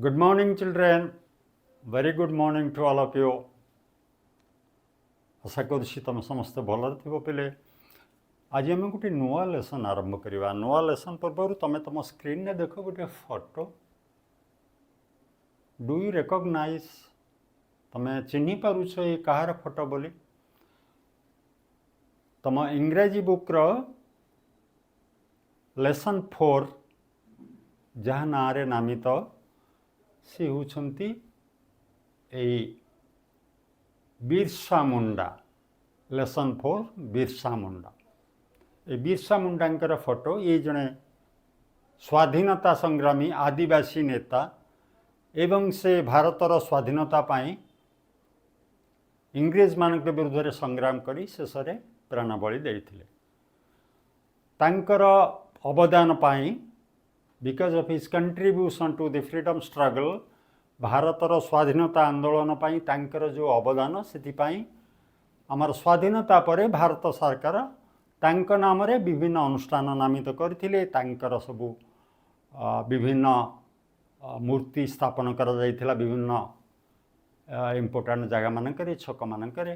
Good morning, children. Very good morning to all of you. आशा करुँच तुम समस्त भलरे थो पे आज आम गोटे नुआ लेसन आरंभ करवा नुआ लेसन पूर्व तुम तुम स्क्रीन में देख गोटे फोटो डू यू रिकॉग्नाइज तुम चिन्ह पारुछ ये कहार फोटो बोली तुम इंग्राजी बुक लेसन 4 जहाँ ना रे नामित सी होती बिरसा मुंडा लेसन 4 बिरसा मुंडा ये बिरसा मुंडा फोटो ये जड़े स्वाधीनता संग्रामी आदिवासी नेता एवं से भारतर स्वाधीनता पाई इंग्रेज मान विरुद्ध संग्राम करी शेष में प्राणबली देते तांकर अवदान पाई because of his contribution to the freedom struggle भारतर स्वाधीनता आंदोलन पाई तांकर जो अवदान से आमर स्वाधीनता पर भारत सरकार तांक नाम रे विभिन्न अनुष्ठान नामित करथिले तांकर सबु विभिन्न मूर्ति स्थापन करा जायथिला विभिन्न इम्पोर्टेंट जगह मानकरे छक मानकरे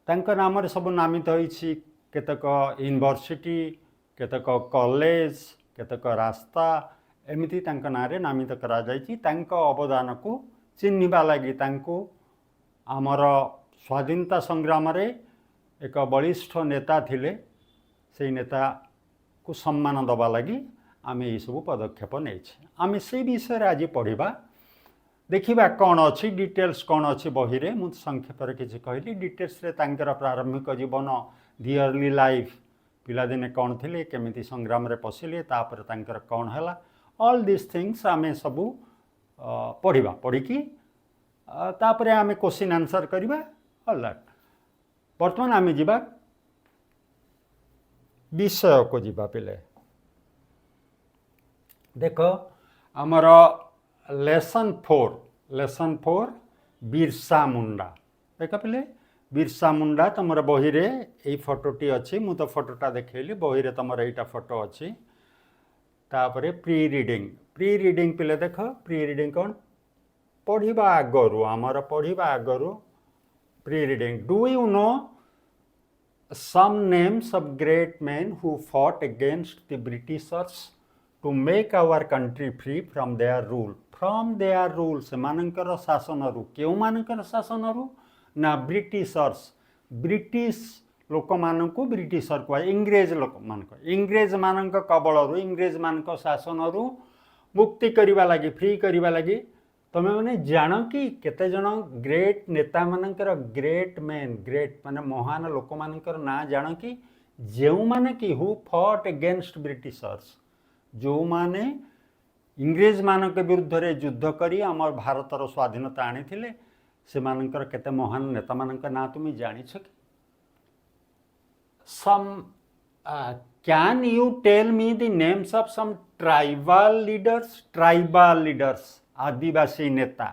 तांक नाम रे सब नामित होइछि केतक यूनिवर्सिटी केतक कॉलेज केतक रास्ता एमिति तांक नारे नामित करा जायछि तांक अवदान को चिन्हिबा लागि तांको आमर स्वाधीनता संग्राम रे एक बलिष्ठ नेता थिले से नेता को सम्मान दबा लगी आम ये सब पदक्षेप नहीं आम से विषय आज पढ़ा देखा कौन अच्छी डिटेल्स कौन अच्छी बही रे मुझे संक्षेप किसी कहली डिटेल्स रे तांकर प्रारंभिक जीवन दि अर्ली लाइफ पिलादिने कौन थे केमिति संग्राम रे पशिले तापर तांकर कौन है ऑल दिस थिंग्स आम सबू पढ़ा पढ़ी तापर आम क्वेश्चन आंसर करवा ऑलराइट बर्तमान आम जीवा विषय को जीवा पिले देख आमर लेसन 4 बिरसा मुंडा देख पिले बिरसा मुंडा तुम बही रे यही फोटोटी अच्छी मु तो फोटोटा देखली बही रे तुम यहीटा फोटो अच्छी तापर प्री रीडिंग पिले देख प्री रीडिंग कौन पढ़ा आगु आमर पढ़ा आगु pre reading do you no some names of great men who fought against the Britishers to make our country free from their rule सेमानंकर शासन रु केउ मानकर शासन रु ना ब्रिटिश लोक मान को ब्रिटिशर को इंग्रेज लोक मान इंग्रेज मान कबल रु इंग्रेज मान शासन रु मुक्ति करने लगी फ्री करने लगी तुम मैंने जान कि केते जन ग्रेट नेता मानकर ग्रेट माने महान लोक मानकर ना जान कि जो माने कि हु फॉट अगेंस्ट ब्रिटिशर्स जो माने इंग्रेज मान के विरुद्ध रे युद्ध करी आम भारतर स्वाधीनता आनी थिले से मानकर केते महान नेता मानकर ना तुम जानी छ कि some can you tell me the names of some tribal leaders आदिवासी नेता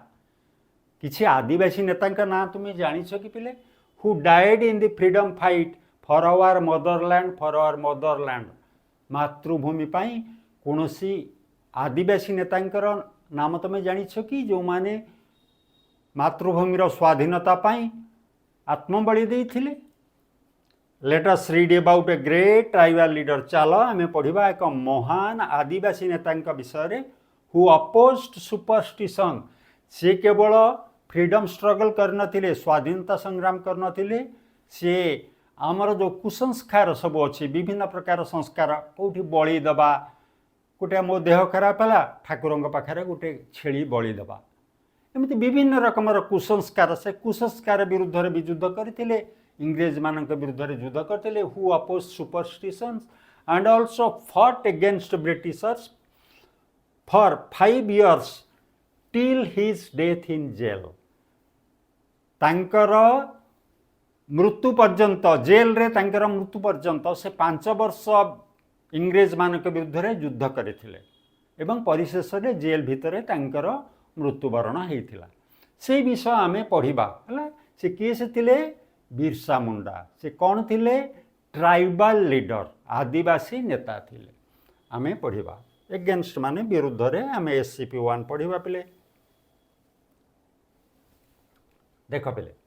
किसी आदिवासी नेता का ना तुम्हें जानी कि पिले who died in the freedom fight for our motherland मातृभूमि पाई कौन सी आदिवासी नेतांकर नाम तुम्हें जानी कि जो माने मातृभूमिर स्वाधीनता पाई आत्मबली देइथिले let us read about a great tribal leader चलो आम पढ़ा एक महान आदिवासी नेता विषय रे हु अपोज्ड सुपरस्टिशन से केवल फ्रीडम स्ट्रगल करनथिले स्वाधीनता संग्राम करनथिले से आमर जो कुसंस्कार सब अच्छी विभिन्न प्रकार संस्कार कौटी बलि दबा गोटे मो देह खराब है ठाकुर पाखे गोटे छेली बलि दबा एमती विभिन्न रकम कुसंस्कार से कुसंस्कार विरुद्ध रे भी युद्ध करथिले इंग्रेज मान विरुद्ध रे युद्ध करथिले who oppose superstitions and also fought against Britishers for 5 years till his death in jail तांकर मृत्यु पर्यंत जेल रे तांकर मृत्यु पर्यंत से 5 वर्ष इंग्रेज मान विरुद्ध रे युद्ध करथिले एवं परिशेष रे जेल भितर तांकर मृत्युवरण होइथिला से विषय आमे पढ़िबा हला से किए से थिले बिरसा मुंडा से कौन थिले ट्राइबल लीडर आदिवासी नेता थिले आमे पढ़िबा एगेन्स्ट माने विरुद्ध रे आम SCP-1 पढ़ा पिले। देख पिले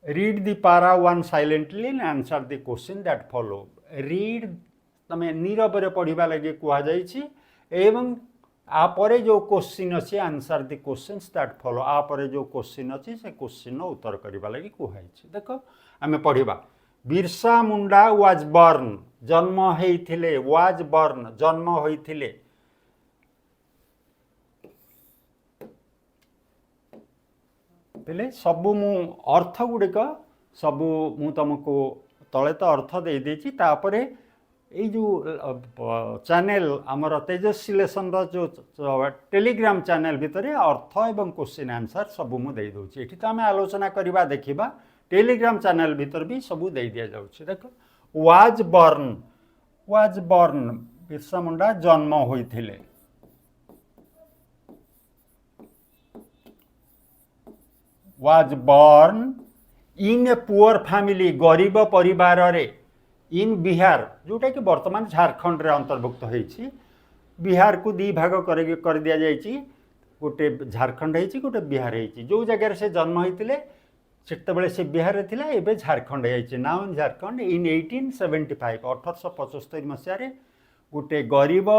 read the para 1 silently and answer the question that follow। read तमें नीरव रे पढ़ा लगे कहुई एवं आपरे जो क्वेश्चन अच्छी answer the questions that follow. आपरे जो क्वेश्चन अच्छी से क्वेश्चन उत्तर करने लगी कहुई। देख आम पढ़ा बिरसा मुंडा वाज बर्न जन्म होइथिले। वाज बर्न जन्म होइथिले। पिले सबू मु अर्थ गुड़िक सबू मु तुमको तले तो अर्थ दे देछि। तापरे ये जो चैनल आमर तेजस्वी लेसन जो टेलीग्राम चैनल भितर अर्थ एवं क्वेश्चन आंसर सबू मु दे दूची। एठी तो आम आलोचना करवा देखिबा टेलीग्राम चैनल भितर भी सबू दे दिया जाउछि। देखो वाज बर्न बिरसा मुंडा जन्म होइथिले। Was born in a poor family गरीब परिवार रे इन बिहार जोटा कि वर्तमान झारखंड रे अंतर्भुक्त होइछि। बिहार को दी भाग कर दिया जाइछि। गोटे झारखंड होइछि गोटे बिहार होइछि। जो जगह से जन्म होइतिले सेतबेले से बिहार रे थिला एबे झारखंड होइछि। नाउ इन झारखंड इन 1875 1875 मसिया रे गोटे गरीब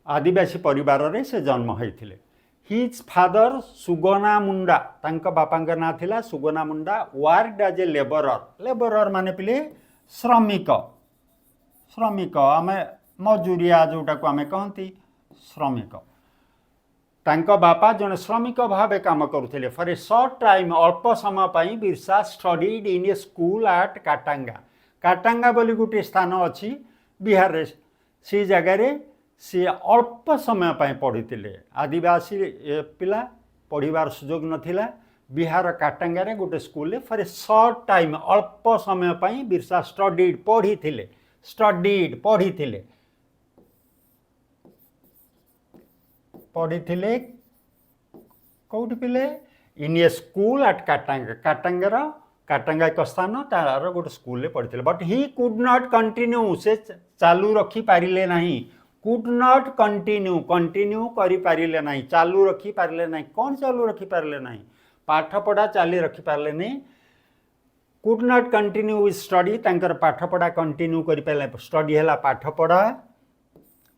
आदिवासी परिवार रे से जन्म होइतिले। हिज फादर सुगना मुंडा तांका बापांका ना थिला Sugna Munda worked as a labourer. Labourer माने पिले श्रमिक। श्रमिक आमे मजूरिया जोटा को आमे कहती श्रमिक। तांका बापा जने श्रमिक भावे काम करुथिले। फॉर ए शॉर्ट टाइम अल्प समय पई Birsa studied in a school at Katanga. Katanga बोली गोटे स्थान अच्छी बिहार रे। से जगह रे सी अल्प समय पर पढ़ी। आदिवासी पिला पढ़ार सुजोग नथिला। बिहार काटांगा रे गोटे school for a short time अल्प समय पर बिरसा स्टडीड पढ़ी थिले। स्टडीड पढ़ी थिले। पढ़ी थिले कौटी पिले इन ए स्कूल एट काटांगा। काटांगा एक स्थान तार गोटे स्कूल पढ़ी। But he could not continue से चालू रखी पारिले नहीं। कुड नॉट कंटिन्यू कंटिन्यू करि पारिले नहीं। चालू रखी पारिले नहीं। कौन चालू रखी पारिले नहीं? पाठ पढ़ा चाली रखी पारिले नहीं। Could not continue with study तांकर पाठ पढ़ा कंटिन्यू करि पारिले। स्टडी हैला पाठ पढ़ा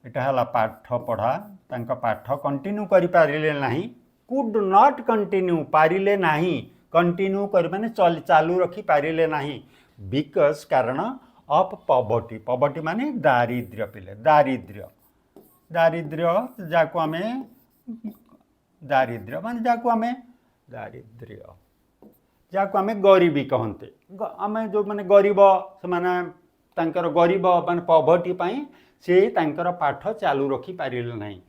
एटा हैला पाठ पढ़ा तांका पाठ कंटिन्यू करि पारिले नहीं। कुड नॉट कंटिन्यू पारिले नहीं। कंटिन्यू करि माने चालू रखी पारिले नहीं। बिकॉज कारण ऑफ पॉवर्टी। पॉवर्टी माने दारिद्र्य पिले। दारिद्र्य दारिद्र्य जाको आमे दारिद्र्य माने जाको आमे दारिद्र्य जाको आमे गरीबी कहते। आमे जो माने गरीब से माने तांकर गरीब माने पॉवर्टी पाई से तांकर पाठ चालू रखी पारिले नहीं।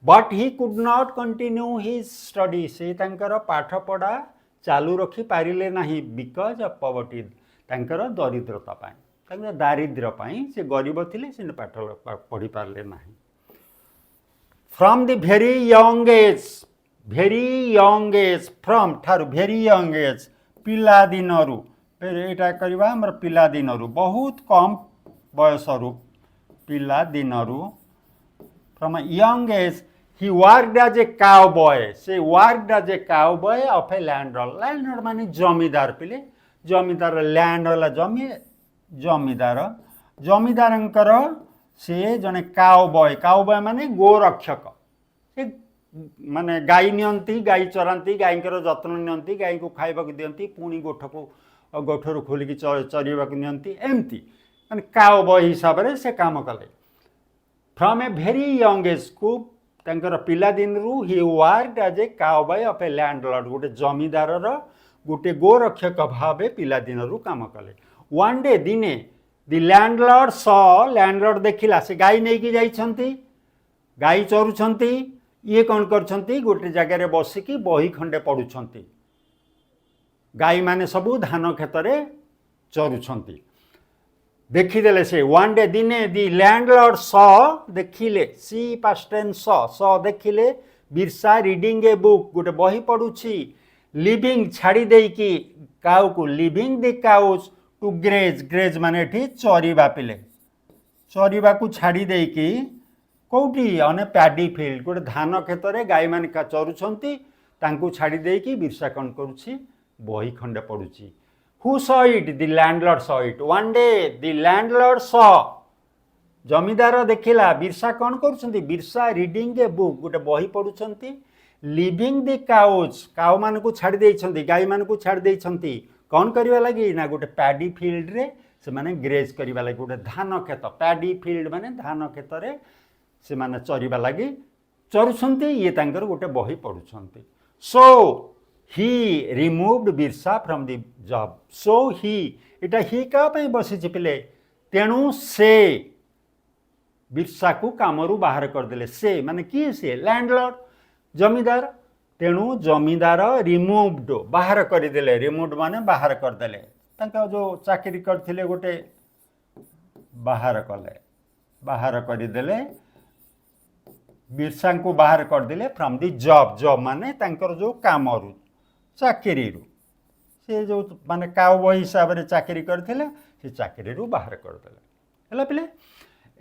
But he could not continue his study. से तांकर पाठ पढ़ा चालू रखी पारिले नहीं। बिकॉज ऑफ पॉवर्टी तांकर दरिद्रता पाई दारिद्र्य पाई से गरीब थिले से पाठ पढ़ी पारले नहीं। From the very young as from ठारू भेरी यंग एज पिला दिनरू एटा करबा हमर पिला दिनरू बहुत कम बयस रु पिला दिनरू from young age he worked as a cow boy. से worked as a cow boy of a landlord. Landlord माने जमीदार पिले। जमीदार लैंड वाला जमी जमीदार। जमीदार से जने काउ बॉय माने गोरक्षक। से माने गाई नियंती गाई चरांती गाईंकर जत्न नियंती गाई को खाइबा दियंती पुणी गोठरू खोलिकी चरिबा नियंती एमती माने काउ बॉय हिसाब से से काम कले। From a very young age को तांकर पिला दिन रु he worked as a cow boy of a landlord. गोटे जमीदार गोटे गोरक्षक भावे पिला दिन रु काम कले। वन डे दिने दि लैंडलॉर्ड सॉ लैंडलॉर्ड देखिला से गाई नहीं की जाइछंती गाई चरुछंती। ये कौन करछंती गोटे जगह रे बसिकी बही खंडे पढ़ुछंती। गाई माने सबू धान खेत रे चरुछंती। देखिदेले से वन डे दिने दि लैंडलॉर्ड सॉ देखिले सी पास्ट टेंस सॉ देखिले बिरसा रीडिंग ए बुक गोटे बही पढ़ुछि। लिविंग छाड़ी देकी काउ को leaving the cows to graze graze माने एठी चरिबा पिले चरिबा को छाड़ी देकी कौटी अने पैडी फील्ड गोटे धान खेत रे गाई मान चरुछंती तांकू छाड़ी देकी बिरसा कौन करुछि बही खंडे पढुछि who saw it the landlord saw it one day the landlord saw जमीदार देखिला बिरसा कौन करुछंती बिरसा रीडिंग ए बुक गोटे बही पढुछंती लिविंग द काउज काउ मान को छाड़ी देइछंती गाई मान को छाड़ी देइछंती कौन करबा लागि ना गोटे पैडी फील्ड रे से माने ग्रेज करबा लागि गोटे धान खेत पैडी फील्ड माने धान खेत रे से माने चरिबा लागि चरुछंती ये तांकर गोटे बही पढुछंती so he removed Birsa from the job so he एटा ही का पई बसी पिले तेणु से बिरसा को कामरू बाहर कर देले से माने की से लैंडलॉर्ड जमीदार तेणु जमीदार रिमूव्ड बाहर कर देले रिमूव्ड माने बाहर कर देले तांका जो चाकरी करथिले गोटे बाहर कले बाहर कर देले बिरसा को बाहर कर देले फ्रॉम द जॉब जॉब माने तांकर जो कामरू चाकरी रु से जो माने काउबॉय हिसाब रे चाकरी करथिले से चाकरी रु बाहर कर देले हला पिले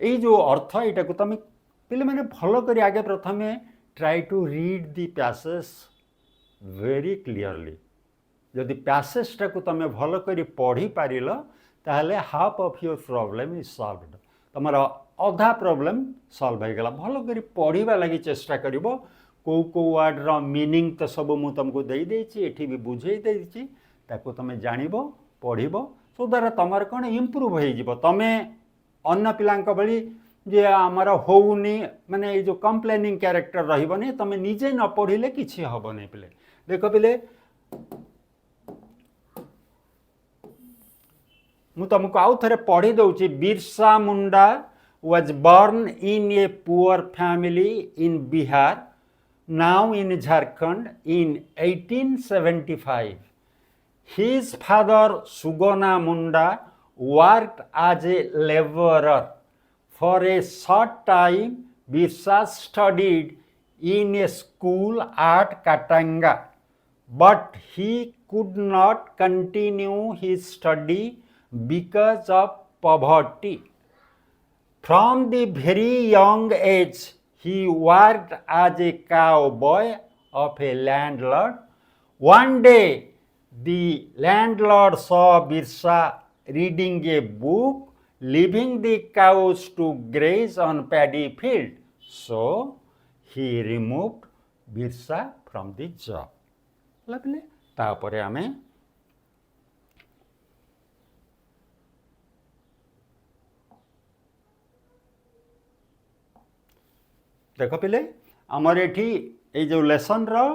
ए जो अर्थ एटा को तमे पिले माने भलो करी आगे प्रथमे try to read the passage very clearly जदि पैसेजटा को तमे भलो करी पढ़ी पारिलो ताहले half of your problem is solved तमर अधा प्रॉब्लम सॉल्व हो गला भलो करी पढ़ीबा लागि चेष्टा करिवो को वर्ड रो मीनिंग तो सब मु तुमको दे देछि एठी भी बुझेई देछि ताको तमे जानिबो पढ़िबो सो द्वारा तमर कोन इंप्रूव होई जिवो तमे अन्य पिलांक बळी जे आमर होउनी माने ए जो कंप्लेनिंग कैरेक्टर रहिबनी तमे निजे न पढ़िले किछि हबनी पिले देखो पिले मु तुमको आउ थरे पढ़ी दउछि Birsa Munda was born in a poor family in Bihar now in Jharkhand in 1875 his father Sugona Munda worked as a laborer for a short time Birsa studied in a school at Katanga but he could not continue his study because of poverty. From the very young age, he worked as a cowboy of a landlord. One day, the landlord saw Birsa reading a book, leaving the cows to graze on paddy field. So, he removed Birsa from the job. Lovely. तापरे आमे देख पिले आमर एठी ए जो lesson रो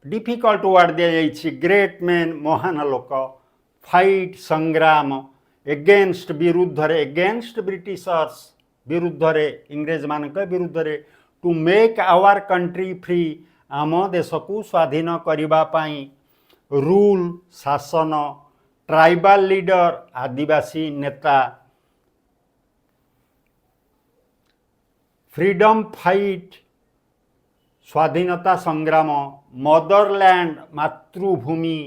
difficult word दिया जाइछि great man महान लोक फाइट संग्राम एगेंस्ट विरुद्ध रे एगेंस्ट ब्रिटिशर्स विरुद्ध रे इंग्रेज मान के विरुद्ध रे to make our country free आम देश को स्वाधीन करबा पाई रूल शासन ट्राइबल लीडर आदिवासी नेता फ्रीडम फाइट स्वाधीनता संग्राम मदरलैंड मातृभूमि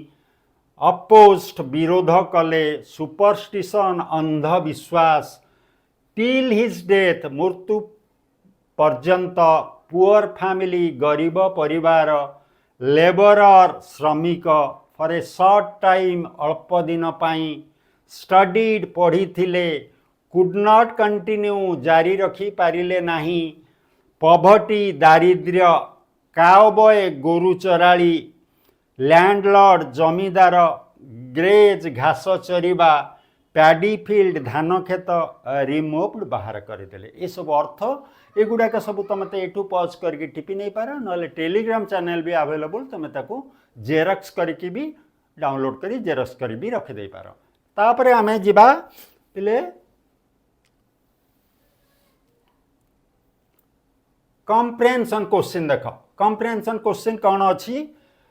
अपोस्ट विरोध कले सुपरस्टिशन अंधविश्वास टिल हिज डेथ मृत्यु पर्यंत पुअर फैमिली गरीब परिवार लेबरर श्रमिक फॉर ए शॉर्ट टाइम अल्प दिन पाई स्टडीड पढ़ी थिले कुड नॉट कंटिन्यू जारी रखी पारिले नाही पॉवर्टी दारिद्र्य काउबॉय गोरु चराली लैंडलॉर्ड जमीदार ग्रेज घास चरिबा पैडी फील्ड धान खेत रिमूव्ड बाहर करदेले ये सब अर्थ एगुड़ाक सब तुम एठू पॉज करके टिपी नहीं पार ना टेलीग्राम चैनल भी अवेलेबल तुम ताको जेरक्स करके भी डाउनलोड करी जेरक्स करी भी रखी दे पार तापरे आमे जिबा पिले कॉम्प्रेhension क्वेश्चन देख कॉम्प्रेhension क्वेश्चन कौन अच्छी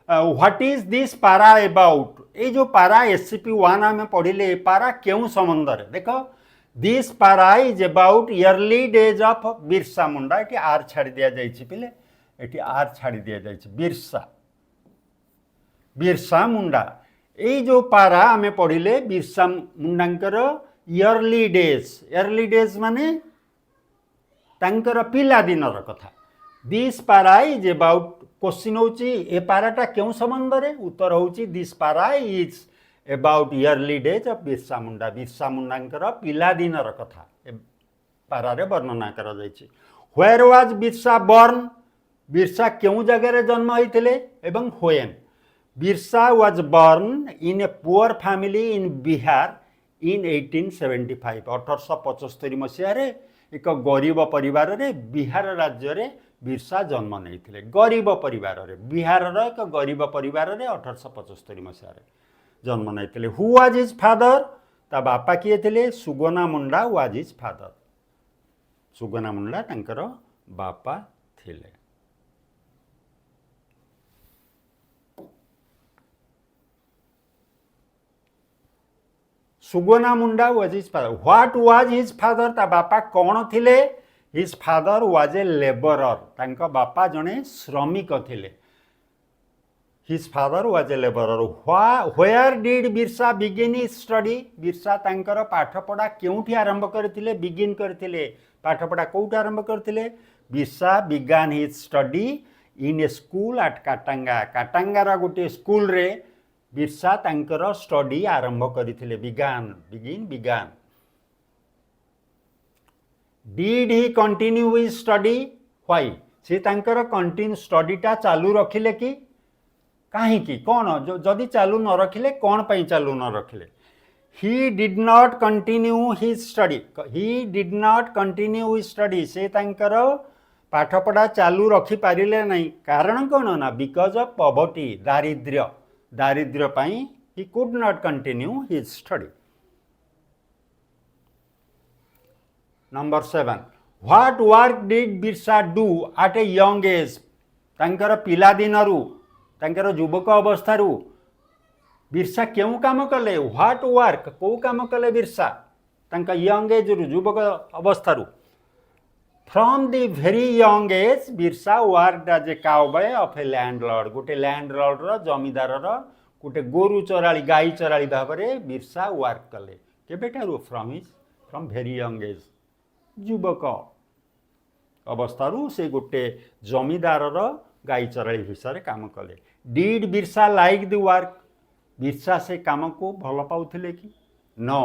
व्हाट इज दिस पारा अबाउट ये जो पारा SCP-1 आम पढ़िले पारा क्यों संबंध रे देख this para is about early days of Birsa Munda ये आर छाड़ी दिया जाइए पिले ये आर छाड़ी दिया जाइए बिरसा बिरसा मुंडा एई जो पारा आमे पढ़िले बिरसा मुंडांकर इयरली डेज माने तांकर पिला दिनर कथा। This para is about question होची ए पाराटा क्यों संबंध रे उत्तर होची this para is about early days of Birsa मुंडांकर पिला दिनर कथा ए पारा रे वर्णना करा जायछि। Where was Birsa born Birsa क्यों जगह रे जन्म होइथिले एवं when Birsa was born in a poor family in Bihar in 1875 1875 मसीह रे एक गरीब परिवार रे बिहार राज्य रे बिरसा जन्म नहीं गरीब परिवार रे बिहार एक गरीब परिवार रे 1875 मसीह रे जन्म नहीं। हु वाज हिज फादर ता बापा किए थे Sugna Munda was his father Sugna Munda तांकर बापा थिले। Sugna Munda was his father. What was his father ता बापा कौन थिले his father was a labourer तांका बापा जने श्रमिक थिले। His father was a labourer. Where did Birsa begin his study Birsa तांकर पाठपढ़ा केउठी आरंभ करथिले बिगिन करथिले पाठपढ़ा कोउठी आरंभ करथिले Birsa began his study in a school at Katanga काटांगार गोटे स्कूल रे बिरसा तांकर स्टडी आरंभ करथिले began. Did he continue his study why से तांकर कंटिन्यू स्टडीटा चालू रखिले कि काहे कि कौन जदि चालू न रखिले कौन पई चालू न रखिले। He did not continue his study से तांकर पाठपढ़ा चालू रखी पारिले नहीं कारण कौन ना बिकॉज ऑफ पॉवर्टी दारिद्र्य पाई he could not continue his study. Number 7 what work did Birsa do at a young age तांकर पिला दिनरु तांकर युवक अवस्थारू बिरसा क्यों काम कले व्हाट वर्क को काम कले बिरसा तांका यंग एज रु युवक अवस्थारू। From the very young age Birsa worked as a cowboy of a landlord गोटे लैंडलॉर्ड रो जमीदार रो गोटे गोरु चराली गाई चराली भाव में बिरसा वर्क कले केबेठारू फ्रॉम वेरी यंग एज युवक अवस्थारू से गोटे जमीदार गाई चराली हिसाब से काम कले। Did Birsa like the work Birsa से काम को भल पाउथिले कि no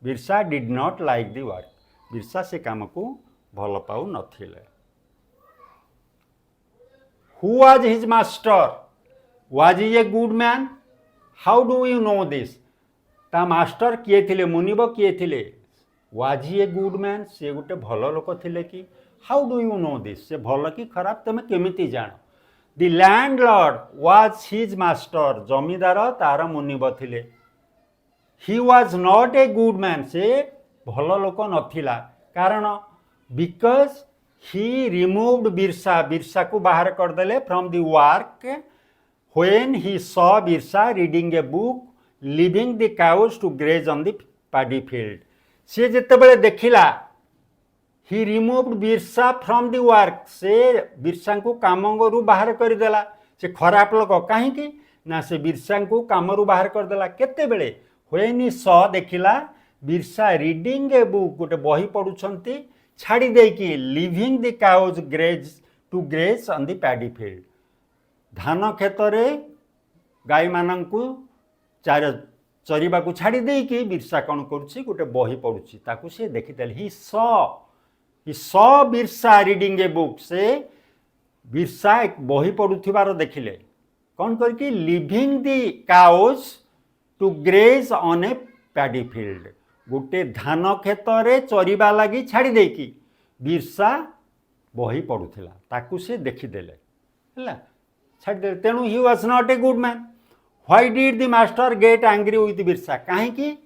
Birsa did not like the work Birsa से काम को भल पाउ नथिले। Who was his master was he a good man how do you know this ता मास्टर किए थिले मुनिब किए थिले was he a good man से गोटे भल लोक थिले कि how do you know this से भल कि खराब तुम केमिति जान। The landlord was his master zamindar तार मुनिब थिले। He was not a good man से भल लोक नथिला कारण बिकॉज ही रिमूव्ड बिरसा को बाहर करदेले from the work when he saw Birsa reading a book leaving the cows to graze on the paddy field से जेतेबेले देखिला he removed Birsa from the work से बिरसा को काम रु बाहर करदेला से खराब लोक कहीं ना से बिरसा को काम रु बाहर करदेला केतेबेले व्हेन ही सॉ देखिला बिरसा रीडिंग ए बुक गोटे बही पढ़ुछंती छाड़ी देकी leaving the cows to graze on the paddy field धान खेत गाई मानू चरिबा को छाड़ी देकी बिरसा कौन करुच्ची गोटे बही पढ़ुची ताकू से देखिदेले he saw Birsa reading a book से बिरसा एक बही पढ़ुथिबार देखिले कौन करके leaving the cows to graze on a paddy field गोटे धान खेत चरिबा लगी छाड़ी देकी बिरसा बही पढ़ुथिला ताकू से देखिदेले हैला छाड़ी तेणु he was not a good man. Why did the master get angry with Birsa कहीं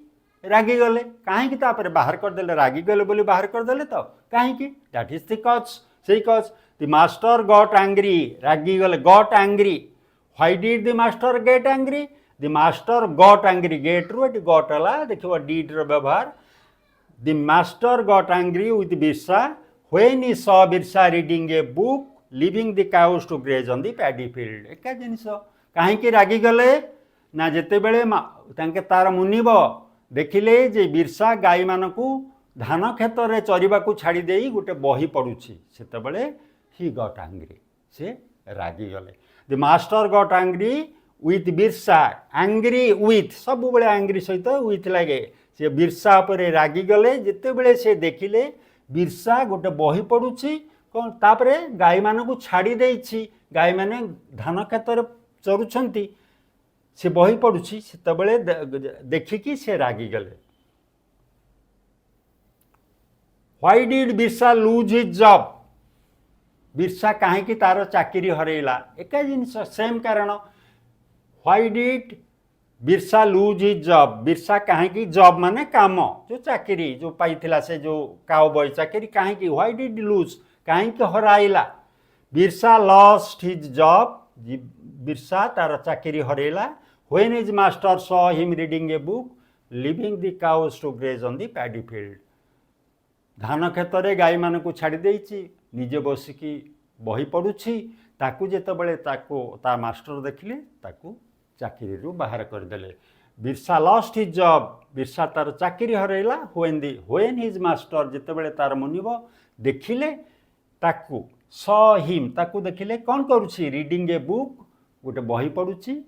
रागी गले कहीं बाहर करदेले रागी गले बोली बाहर करदेले तो कहीं दैट इज द कज से cause the master got angry रागी गले got angry. Why did the master get angry the master got angry get रु गॉट हला देखो डिड रो व्यवहार the master got angry with Birsa when he saw Birsa reading a book leaving the cows to graze on the paddy field एका जिनिस कहीं रागी गले ना जितेबले तार मुनिब देखिले जे बिरसा गाई मानक धान खेत रे चरिबा को छाड़ी देई गोटे बही पड़ुछि सेतेबले ही गट एंग्री से रागी गले the master got angry with Birsa angry with सब बेले एंग्री सहित विथ लगे से बिरसा पर रागी गले जितेबले से देखिले बिरसा गोटे बही पड़ुछि कौन तापरे गाई मानक छाड़ी देइछि गाई माने धान खेत रे चरुछंती से बही पड़ुछि सेतेबले देखिकी से रागी गले why did Birsa lose his job Birsa कहीं तार चाकरी हरैला एक जिनिस सेम कारण why did Birsa lose his job Birsa कहीं जॉब माने काम जो चाकरी जो पाइथिला से जो काउबॉय चाकरी कहीं व्हाई डिड लूज कहीं हराइला Birsa lost his job Birsa तार चाकरी हरैला when his master saw him reading a book leaving the cows to graze on the paddy field धान खेत रे गाई मान को छाड़ी देइछि निजे बसिकी बही पड़ुछि ताकू जेतेबेले ताकू ता मास्टर देखिले ताकू चाकरी रु बाहर कर देले Birsa lost his job Birsa तार चाकरी हरैला व्हेन हिज मास्टर जेतेबेले तार मुनिब देखिले ताकू सॉ हिम ताकू देखिले कौन करुछि रीडिंग ए बुक गोटे बही पड़ुछि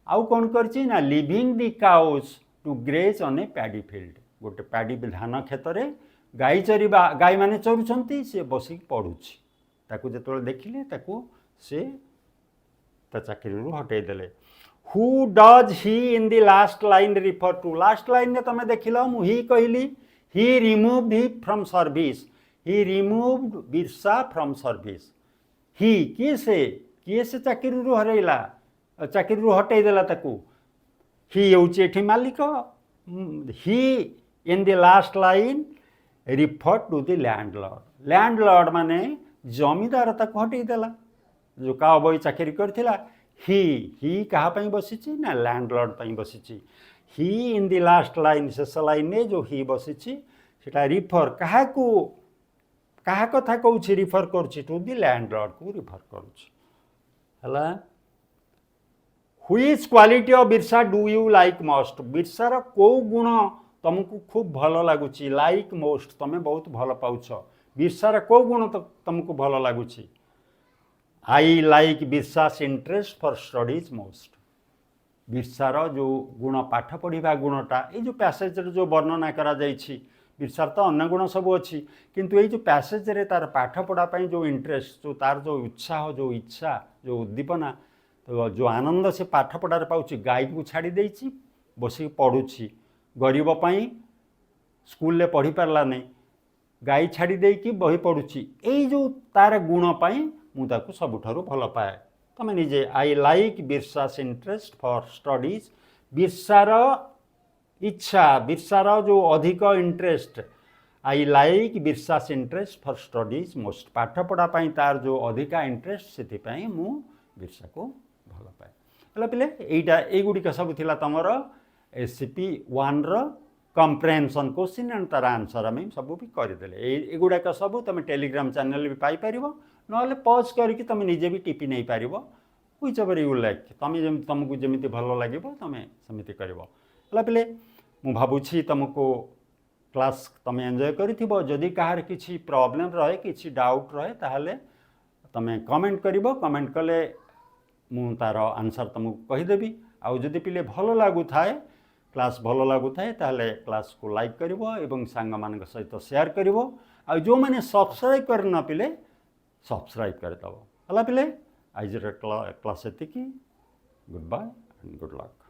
आउ कौन करछि ना leaving the cows to graze on a paddy field गोटे पैडी धान खेत रे गाई चरिबा गाई माने चरुछंती से बसिक पढ़ुछि ताकू जेतोले देखिले ताकू से ता चाकरी रु हटै देले who does he in the last line refer to last line ने तमे देखिलो मु ही कहली he removed he from service he removed Birsa from service he किए से चाकरी रु हरैला चाकरी रु हटै देला ताकू ही होउछि एठी मालिक he in the last line refer to the landlord माने जमीदार ताको हटै देला जो काउबॉय चाकरी करथिला ही कहा पई बसिछि ना लैंडलॉर्ड पई बसिछि he in the last line शेष लाइन ने जो ही बसिछि सेटा रिफर कहा कथा कहूछि रिफर करछि टू द लैंडलॉर्ड को रिफर करूछि हला which quality of Birsa do you like most बिरसार को गुण तुमको खूब भल लगुच लाइक मोस्ट तुम्हें बहुत भल पाउछ बिरसार को गुण तुमको भल लगुच I like Birsa's interest for studies most बिरसार जो गुण पाठ पढ़ा गुणटा ये जो पैसेज जो वर्णना करा जाइछि बिरसार तो अन्य गुण सब अच्छी किंतु ये जो पैसेज रे तार पाठ पढ़ापी जो इंटरेस्ट जो तार जो उत्साह जो इच्छा जो उद्दीपना तो जो आनंद से पाठ पढ़ार पाउछि गाई को छाड़ी देइछि बसी पढ़ुछि गरीब पाई स्कूल ले पढ़ी पारला नहीं गाई छाड़ी देकी बही पढ़ुछि यही जो तार गुण पाई मु ताकू सबुठारु भल पाए तमे निजे I like Birsa's interest for studies बिरसार इच्छा बिरसार जो अधिक interest I like Birsa's interest for studies most पाठ पढ़ा पाई तार जो अधिका इंटरेस्ट से मु बिरसा को भल पाए हला पिले एटा एगुड़िक सब थिला तमर एससीपी 1 रो कम्प्रेहेंशन क्वेश्चन एंड तार आंसर आम सब भी करदे एगुड़ाक सब तुम टेलीग्राम चैनल भी पाइपर ना पज करके तुम निजे भी टिपी नहीं पार व्हिच एवर यू लाइक तुमको जमी भल लगे तुम सेमती कर पे मु भावुँ तुमको क्लास तुम एंजॉय करी कहार किसी प्रॉब्लम रहे किसी डाउट रहे ताहले तुम कमेंट कर कमेंट कले मु तार आंसर तुमको कहीदेवी आउ जदि पिले भल लगु थाए क्लास भल लगु थाए ताहले क्लास को लाइक करिवो एवं सांग मान सहित शेयर करिवो आ जो माने सब्सक्राइब कर न पिले सब्सक्राइब कर दबो हला पिले आज क्लास एतिकी good bye and good luck.